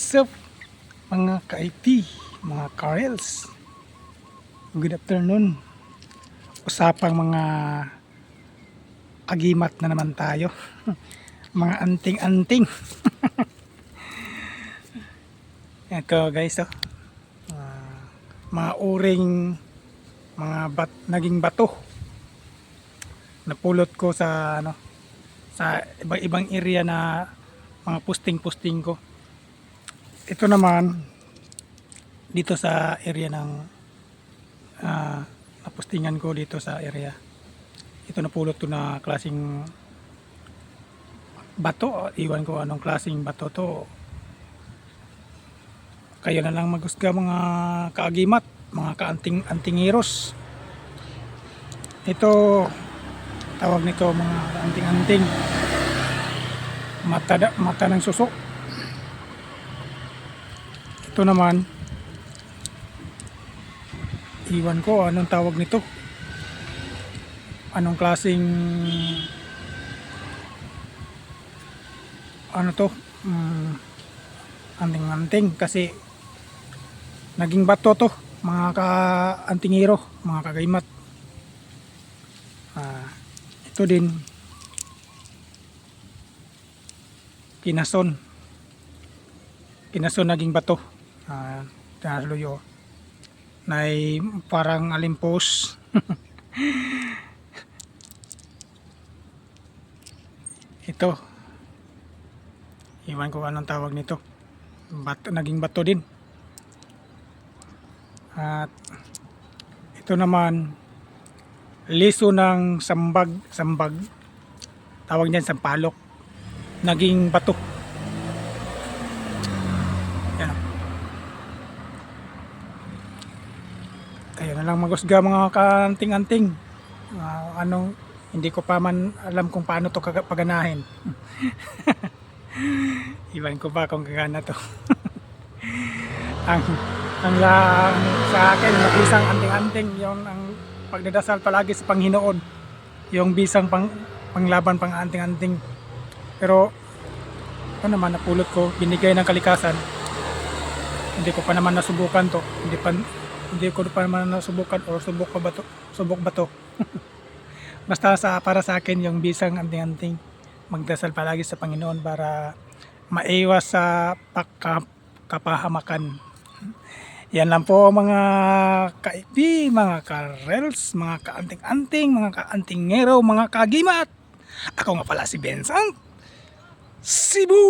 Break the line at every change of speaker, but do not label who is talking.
What's up mga ka-IT, mga Karels? Good afternoon. Usapang mga agimat na naman tayo. Mga anting-anting. Ito guys, oh. Mga uring naging bato. Napulot ko sa sa ibang area na mga posting ko. Ito naman dito sa area ng napostingan ko dito sa area. Ito napulot ko na klaseng bato. Iwan ko anong klaseng bato to. Kayo na lang maghusga mga kaagimat, mga kaanting-antingiros. Ito tawag nito mga anting-anting. Mata ng suso. Ito naman, iwan ko anong tawag nito. Anong klaseng ano to? Anting-anting kasi naging bato to, mga ka-antingero, mga kagaymat. Ito din kinason naging bato. Luyo na parang alimpos. Ito iwan ko anong tawag nito. Naging bato din. At ito naman liso ng sambag, tawag niyan sampalok, naging bato. Yan. Kayo na lang maghusga mga kaanting-anting. Hindi ko pa man alam kung paano to paganahin. Iwan ko pa kung gagana to. ang sa akin bisang anting-anting yung ang pagdadasal palagi sa Panginoon, yung bisang panglaban pang anting-anting. Pero ito naman napulot ko, binigay ng kalikasan. Hindi ko pa naman nasubukan to. Hindi ko pa naman nasubukan or subok ba to. Basta para sa akin yung bisang anting-anting, magdasal palagi sa Panginoon para maiwas sa kapahamakan. Yan lang po mga ka-IT, mga ka-Rels, mga kaanting-anting, mga kaantingero, mga kagimat. Ako nga pala si Benson Cebu!